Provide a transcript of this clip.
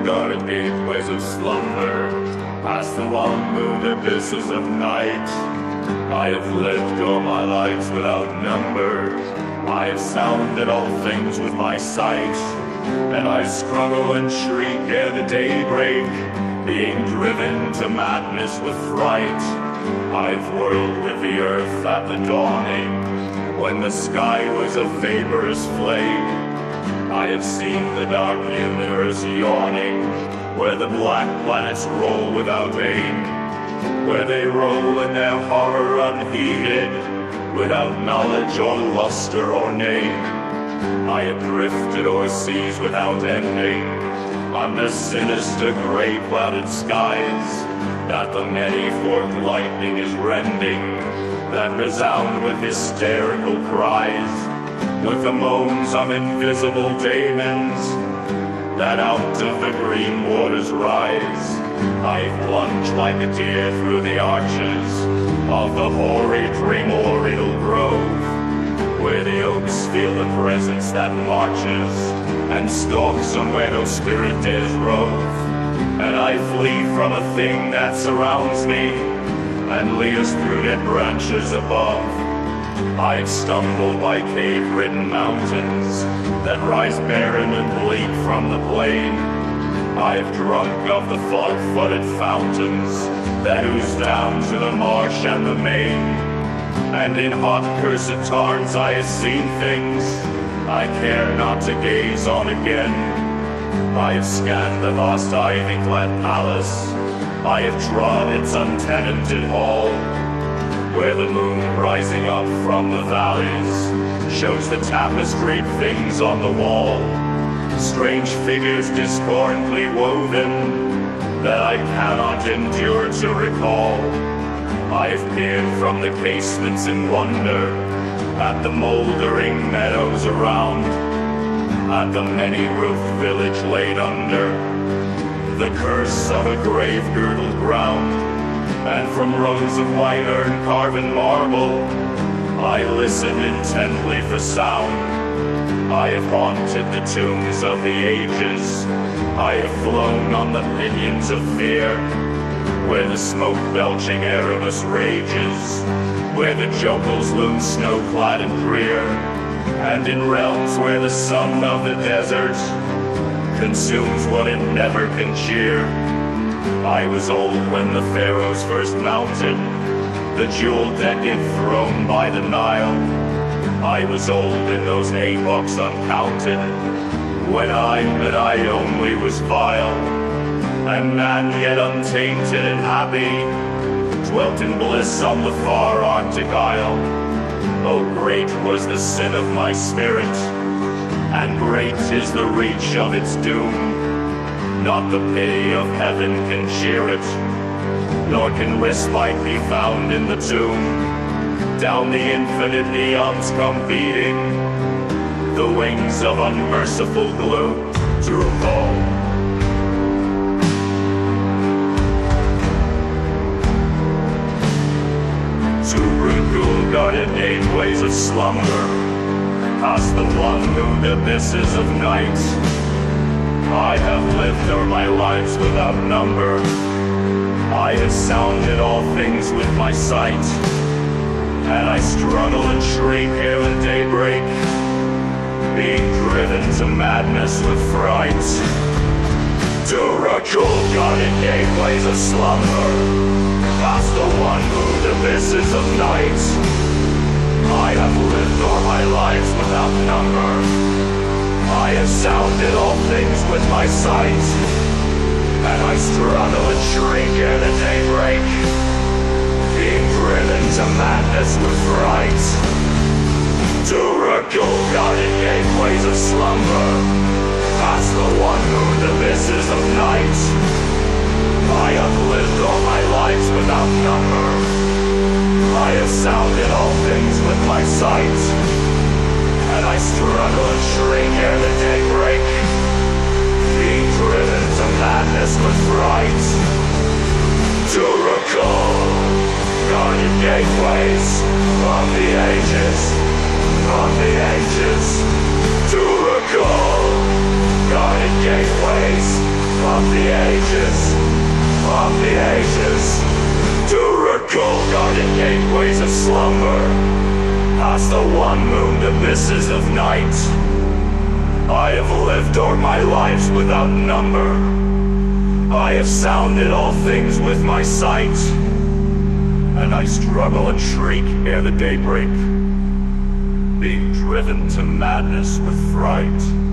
guarded gateways of slumber, past the long-mooned abysses of night. I have lived all my lives without number. I have sounded all things with my sight, and I struggle and shriek ere the daybreak, being driven to madness with fright. I've whirled with the earth at the dawning, when the sky was a vaporous flame. I have seen the dark universe yawning, where the black planets roll without aim, where they roll in their horror unheeded, without knowledge or luster or name. I have drifted o'er seas without ending, under sinister gray clouded skies, that the many-forked lightning is rending, that resound with hysterical cries, with the moans of invisible demons, that out of the green waters rise. I plunge like a deer through the arches of the hoary primordial grove, where the oaks feel the presence that marches, and stalks on where no spirit dares rove. And I flee from a thing that surrounds me, and leers through dead branches above. I've stumbled by cave-ridden mountains that rise barren and bleak from the plain. I've drunk of the fog-flooded fountains that ooze down to the marsh and the main. And in hot cursed tarns I have seen things I care not to gaze on again. I have scanned the vast ivy-clad palace, I have trod its untenanted hall, where the moon rising up from the valleys shows the tapestried things on the wall, strange figures discordantly woven that I cannot endure to recall. I have peered from the casements in wonder at the moldering meadows around, at the many-roofed village laid under the curse of a grave-girdled ground. And from rows of white urn-carven marble I listen intently for sound. I have haunted the tombs of the ages, I have flown on the pinions of fear, where the smoke-belching Erebus rages, where the jokels loom snow-clad and drear, and in realms where the sun of the desert consumes what it never can cheer. I was old when the pharaohs first mounted the jewel-decked throne by the Nile. I was old in those epochs uncounted, when I only was vile, and man yet untainted and happy dwelt in bliss on the far Arctic isle. Oh, great was the sin of my spirit, and great is the reach of its doom. Not the pity of heaven can cheer it, nor can respite be found in the tomb. Down the infinite eons come beating the wings of unmerciful gloom to fall. To brutal guarded gateways of slumber, past the long-mooned abysses of night, I have lived o'er my lives without number. I have sounded all things with my sight, and I struggle and shriek ere the daybreak, being driven to madness with fright. To recall guarded gateways of slumber, past the one-mooned abysses of night, I have lived all my lives without number. I have sounded all things with my sight, and I struggle and shriek ere the daybreak, being driven to madness with fright. To recall guarded gateways of slumber, past the one-mooned abysses of night, I have lived all my lives without number. I have sounded all things with my sight, and I struggle and shriek ere the daybreak, being driven to madness with fright. To recall guarded gateways of the ages, of the ages. To recall guarded gateways of gateways of slumber, past the one-mooned abysses of night. I have lived o'er my lives without number. I have sounded all things with my sight, and I struggle and shriek ere the daybreak, being driven to madness with fright.